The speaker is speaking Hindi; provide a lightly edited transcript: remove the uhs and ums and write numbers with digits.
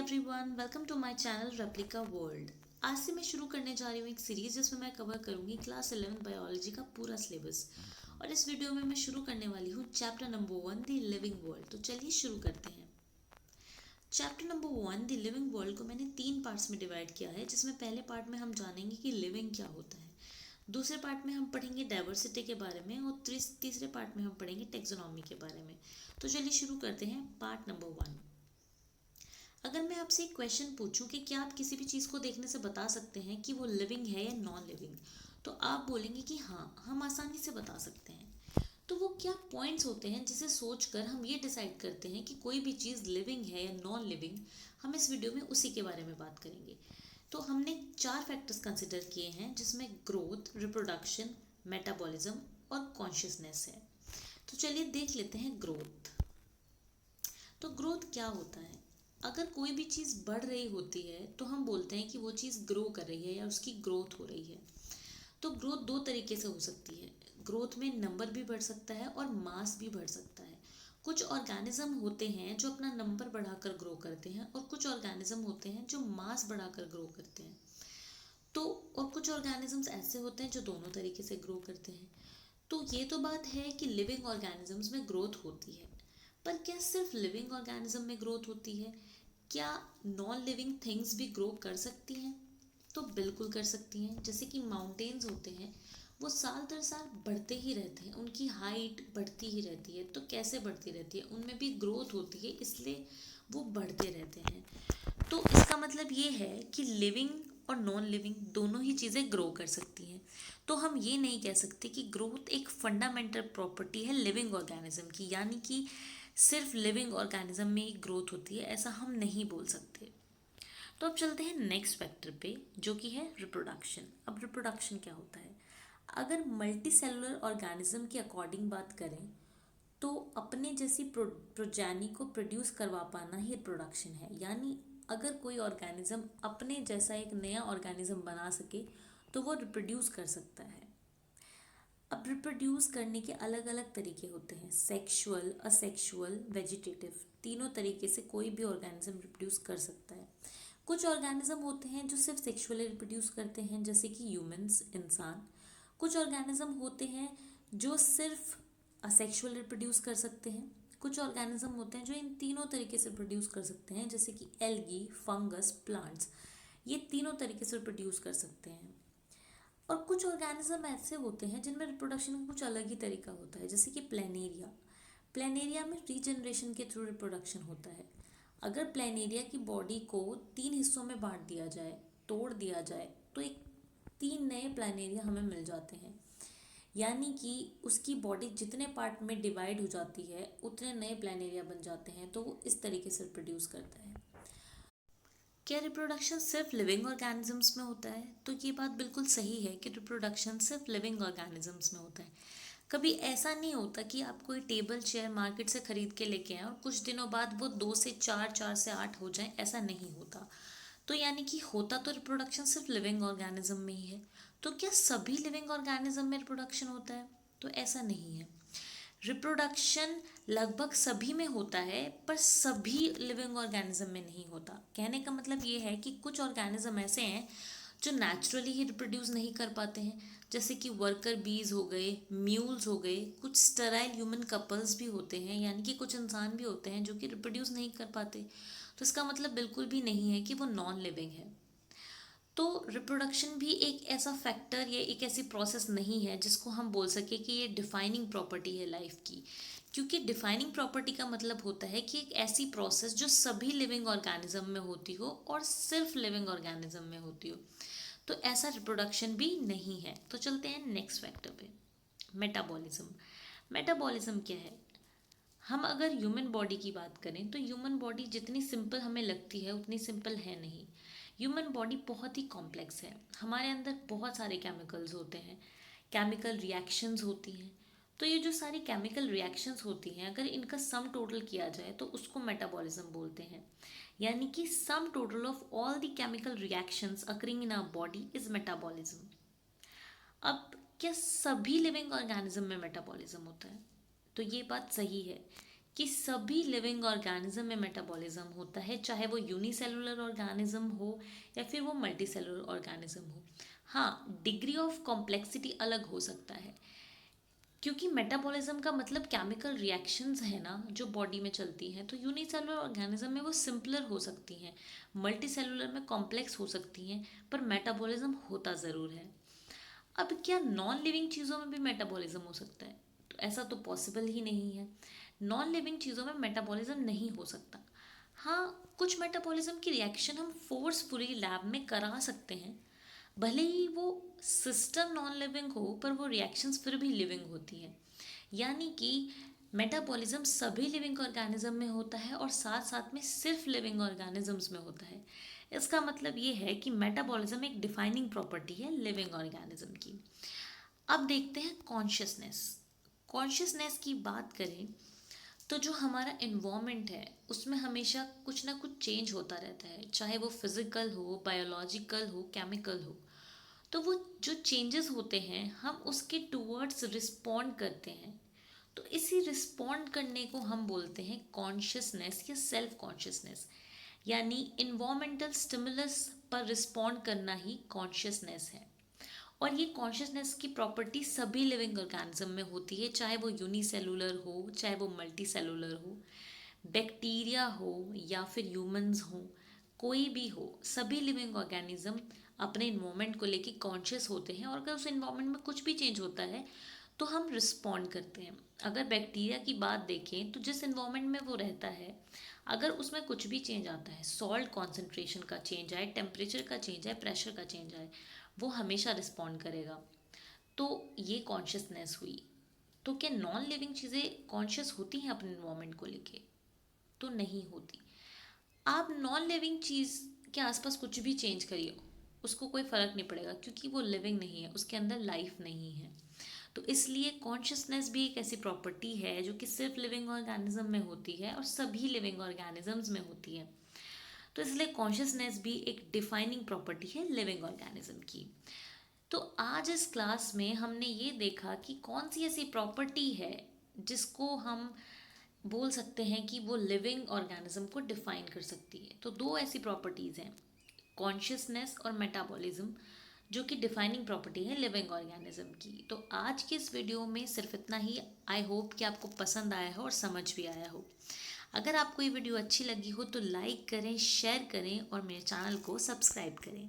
Everyone, welcome to my channel replica world. आज से मैं शुरू करने जा रही हूँ एक सीरीज जिसमें मैं कवर करूँगी क्लास 11 बायोलॉजी का पूरा सिलेबस। और इस वीडियो में मैं शुरू करने वाली हूँ chapter number 1 the living world. तो चलिए शुरू करते हैं। Chapter number 1 the living world को मैंने 3 पार्ट्स में डिवाइड किया है, जिसमें पहले पार्ट में हम जानेंगे कि लिविंग क्या होता है, दूसरे पार्ट में हम पढ़ेंगे डाइवर्सिटी के बारे में और तीसरे पार्ट में हम पढ़ेंगे टेक्सोनॉमी के बारे में। तो चलिए शुरू करते हैं पार्ट नंबर 1। अगर मैं आपसे एक क्वेश्चन पूछूं कि क्या आप किसी भी चीज़ को देखने से बता सकते हैं कि वो लिविंग है या नॉन लिविंग, तो आप बोलेंगे कि हाँ, हम आसानी से बता सकते हैं। तो वो क्या पॉइंट्स होते हैं जिसे सोचकर हम ये डिसाइड करते हैं कि कोई भी चीज़ लिविंग है या नॉन लिविंग, हम इस वीडियो में उसी के बारे में बात करेंगे। तो हमने 4 फैक्टर्स कंसिडर किए हैं, जिसमें ग्रोथ, रिप्रोडक्शन, मेटाबॉलिज्म और कॉन्शियसनेस है। तो चलिए देख लेते हैं ग्रोथ। तो ग्रोथ क्या होता है? अगर कोई भी चीज़ बढ़ रही होती है तो हम बोलते हैं कि वो चीज़ ग्रो कर रही है या उसकी ग्रोथ हो रही है। तो ग्रोथ 2 तरीके से हो सकती है। ग्रोथ में नंबर भी बढ़ सकता है और मास भी बढ़ सकता है। कुछ ऑर्गेनिज्म होते हैं जो अपना नंबर बढ़ाकर ग्रो करते हैं और कुछ ऑर्गेनिज्म होते हैं जो मास बढ़ाकर ग्रो करते हैं। तो और कुछ ऑर्गेनिजम्स ऐसे होते हैं जो दोनों तरीके से ग्रो करते हैं। तो ये तो बात है कि लिविंग ऑर्गेनिजम्स में ग्रोथ होती है, पर क्या सिर्फ लिविंग ऑर्गेनिज्म में ग्रोथ होती है? क्या नॉन लिविंग थिंग्स भी ग्रो कर सकती हैं? तो बिल्कुल कर सकती हैं। जैसे कि माउंटेन्स होते हैं, वो साल दर साल बढ़ते ही रहते हैं, उनकी हाइट बढ़ती ही रहती है। तो कैसे बढ़ती रहती है? उनमें भी ग्रोथ होती है, इसलिए वो बढ़ते रहते हैं। तो इसका मतलब ये है कि लिविंग और नॉन लिविंग दोनों ही चीज़ें ग्रो कर सकती हैं। तो हम ये नहीं कह सकते कि ग्रोथ एक फंडामेंटल प्रॉपर्टी है लिविंग ऑर्गेनिज्म की, यानी कि सिर्फ लिविंग ऑर्गेनिज्म में ही ग्रोथ होती है, ऐसा हम नहीं बोल सकते। तो अब चलते हैं नेक्स्ट फैक्टर पे, जो कि है रिप्रोडक्शन। अब रिप्रोडक्शन क्या होता है? अगर मल्टी सेलुलर ऑर्गेनिज्म के अकॉर्डिंग बात करें तो अपने जैसी प्रोजेनी को प्रोड्यूस करवा पाना ही रिप्रोडक्शन है। यानी अगर कोई ऑर्गेनिज्म अपने जैसा एक नया ऑर्गेनिज्म बना सके तो वो रिप्रोड्यूस कर सकता है। अब रिप्रोड्यूस करने के अलग अलग तरीके होते हैं, सेक्सुअल, असेक्सुअल, वेजिटेटिव। तीनों तरीके से कोई भी ऑर्गेनिज्म रिप्रोड्यूस कर सकता है। कुछ ऑर्गेनिज्म होते हैं जो सिर्फ सेक्सुअली रिप्रोड्यूस करते हैं, जैसे कि ह्यूमंस, इंसान। कुछ ऑर्गेनिज्म होते हैं जो सिर्फ असेक्सुअल रिप्रोड्यूस कर सकते हैं। कुछ ऑर्गेनिज्म होते हैं जो इन तीनों तरीके से प्रोड्यूस कर सकते हैं, जैसे कि एल्गी, फंगस, प्लांट्स। ये तीनों तरीके से प्रोड्यूस कर सकते हैं। और कुछ ऑर्गेनिज्म ऐसे होते हैं जिनमें रिप्रोडक्शन का कुछ अलग ही तरीका होता है, जैसे कि प्लेनेरिया। प्लेनेरिया में रीजनरेशन के थ्रू रिप्रोडक्शन होता है। अगर प्लेनेरिया की बॉडी को 3 हिस्सों में बांट दिया जाए, तोड़ दिया जाए, तो एक 3 नए प्लेनेरिया हमें मिल जाते हैं। यानी कि उसकी बॉडी जितने पार्ट में डिवाइड हो जाती है उतने नए प्लेनेरिया बन जाते हैं। तो वो इस तरीके से प्रोड्यूस करता है। क्या रिप्रोडक्शन सिर्फ लिविंग ऑर्गेनिजम्स में होता है? तो ये बात बिल्कुल सही है कि रिप्रोडक्शन सिर्फ लिविंग ऑर्गेनिजम्स में होता है। कभी ऐसा नहीं होता कि आप कोई टेबल चेयर मार्केट से खरीद के लेके आए और कुछ दिनों बाद वो 2 से 4, 4 से 8 हो जाए, ऐसा नहीं होता। तो यानी कि होता तो रिप्रोडक्शन सिर्फ लिविंग ऑर्गेनिज्म में ही है। तो क्या सभी लिविंग ऑर्गेनिज्म में रिप्रोडक्शन होता है? तो ऐसा नहीं है। रिप्रोडक्शन लगभग सभी में होता है, पर सभी लिविंग ऑर्गेनिज्म में नहीं होता। कहने का मतलब ये है कि कुछ ऑर्गेनिज्म ऐसे हैं जो नेचुरली ही रिप्रोड्यूस नहीं कर पाते हैं, जैसे कि वर्कर बीज हो गए, म्यूल्स हो गए। कुछ स्टेराइल ह्यूमन कपल्स भी होते हैं, यानी कि कुछ इंसान भी होते हैं जो कि रिप्रोड्यूस नहीं कर पाते। तो इसका मतलब बिल्कुल भी नहीं है कि वो नॉन लिविंग है। तो रिप्रोडक्शन भी एक ऐसा फैक्टर या एक ऐसी प्रोसेस नहीं है जिसको हम बोल सके कि ये डिफाइनिंग प्रॉपर्टी है लाइफ की। क्योंकि डिफाइनिंग प्रॉपर्टी का मतलब होता है कि एक ऐसी प्रोसेस जो सभी लिविंग ऑर्गेनिज्म में होती हो और सिर्फ लिविंग ऑर्गेनिज्म में होती हो। तो ऐसा रिप्रोडक्शन भी नहीं है। तो चलते हैं नेक्स्ट फैक्टर पे, मेटाबॉलिज्म। मेटाबॉलिज्म क्या है? हम अगर ह्यूमन बॉडी की बात करें तो ह्यूमन बॉडी जितनी सिंपल हमें लगती है उतनी सिंपल है नहीं। ह्यूमन बॉडी बहुत ही कॉम्प्लेक्स है। हमारे अंदर बहुत सारे केमिकल्स होते हैं, केमिकल रिएक्शंस होती हैं। तो ये जो सारी केमिकल रिएक्शंस होती हैं, अगर इनका सम टोटल किया जाए तो उसको मेटाबॉलिज्म बोलते हैं। यानी कि sum total of all the chemical reactions occurring in our body is metabolism. अब क्या सभी लिविंग ऑर्गेनिज्म में मेटाबॉलिज्म होता है? तो ये बात सही है कि सभी लिविंग ऑर्गेनिज्म में मेटाबॉलिज्म होता है, चाहे वो यूनिसेलुलर ऑर्गेनिज्म हो या फिर वो मल्टीसेलुलर ऑर्गेनिज्म हो। हाँ, डिग्री ऑफ कॉम्प्लेक्सिटी अलग हो सकता है, क्योंकि मेटाबॉलिज्म का मतलब केमिकल रिएक्शंस है ना जो बॉडी में चलती हैं। तो यूनिसेलुलर ऑर्गेनिज्म में वो सिंपलर हो सकती हैं, मल्टीसेलुलर में कॉम्प्लेक्स हो सकती हैं, पर मेटाबॉलिज्म होता ज़रूर है। अब क्या नॉन लिविंग चीज़ों में भी मेटाबॉलिज्म हो सकता है? तो ऐसा तो पॉसिबल ही नहीं है। नॉन लिविंग चीज़ों में मेटाबॉलिज्म नहीं हो सकता। हाँ, कुछ मेटाबॉलिज्म की रिएक्शन हम फोर्सफुली लैब में करा सकते हैं, भले ही वो सिस्टम नॉन लिविंग हो, पर वो रिएक्शंस फिर भी लिविंग होती हैं। यानी कि मेटाबॉलिज्म सभी लिविंग ऑर्गेनिज्म में होता है और साथ साथ में सिर्फ लिविंग ऑर्गेनिजम्स में होता है। इसका मतलब ये है कि मेटाबॉलिज्म एक डिफाइनिंग प्रॉपर्टी है लिविंग ऑर्गेनिज्म की। अब देखते हैं कॉन्शियसनेस। कॉन्शियसनेस की बात करें तो जो हमारा इन्वायरमेंट है उसमें हमेशा कुछ ना कुछ चेंज होता रहता है, चाहे वो फिजिकल हो, बायोलॉजिकल हो, केमिकल हो। तो वो जो चेंजेस होते हैं हम उसके टूवर्ड्स रिस्पॉन्ड करते हैं। तो इसी रिस्पॉन्ड करने को हम बोलते हैं कॉन्शियसनेस या सेल्फ कॉन्शियसनेस। यानी इन्वायरमेंटल स्टिमुलस पर रिस्पॉन्ड करना ही कॉन्शियसनेस है। और ये कॉन्शियसनेस की प्रॉपर्टी सभी लिविंग ऑर्गेनिज्म में होती है, चाहे वो यूनिसेलुलर हो, चाहे वो मल्टी सेलुलर हो, बैक्टीरिया हो या फिर ह्यूमंस हो, कोई भी हो, सभी लिविंग ऑर्गेनिज्म अपने इन्वायरमेंट को लेके कॉन्शियस होते हैं। और अगर उस इन्वायरमेंट में कुछ भी चेंज होता है तो हम रिस्पॉन्ड करते हैं। अगर बैक्टीरिया की बात देखें तो जिस इन्वायरमेंट में वो रहता है, अगर उसमें कुछ भी चेंज आता है, सॉल्ट कॉन्सेंट्रेशन का चेंज आए, टेम्परेचर का चेंज आए, प्रेशर का चेंज आए, वो हमेशा रिस्पॉन्ड करेगा। तो ये कॉन्शियसनेस हुई। तो क्या नॉन लिविंग चीज़ें कॉन्शियस होती हैं अपने इन्वायरमेंट को लेके? तो नहीं होती। आप नॉन लिविंग चीज़ के आसपास कुछ भी चेंज करिए, उसको कोई फ़र्क नहीं पड़ेगा, क्योंकि वो लिविंग नहीं है, उसके अंदर लाइफ नहीं है। तो इसलिए कॉन्शियसनेस भी एक ऐसी प्रॉपर्टी है जो कि सिर्फ लिविंग ऑर्गेनिज्म में होती है और सभी लिविंग ऑर्गेनिजम्स में होती है। तो इसलिए कॉन्शियसनेस भी एक डिफाइनिंग प्रॉपर्टी है लिविंग ऑर्गेनिज्म की। तो आज इस क्लास में हमने ये देखा कि कौन सी ऐसी प्रॉपर्टी है जिसको हम बोल सकते हैं कि वो लिविंग ऑर्गेनिज्म को डिफाइन कर सकती है। तो दो ऐसी प्रॉपर्टीज़ हैं, कॉन्शियसनेस और मेटाबॉलिज्म, जो कि डिफाइनिंग प्रॉपर्टी है लिविंग ऑर्गेनिज्म की। तो आज के इस वीडियो में सिर्फ इतना ही। आई होप कि आपको पसंद आया हो और समझ भी आया हो। अगर आपको ये वीडियो अच्छी लगी हो तो लाइक करें, शेयर करें और मेरे चैनल को सब्सक्राइब करें।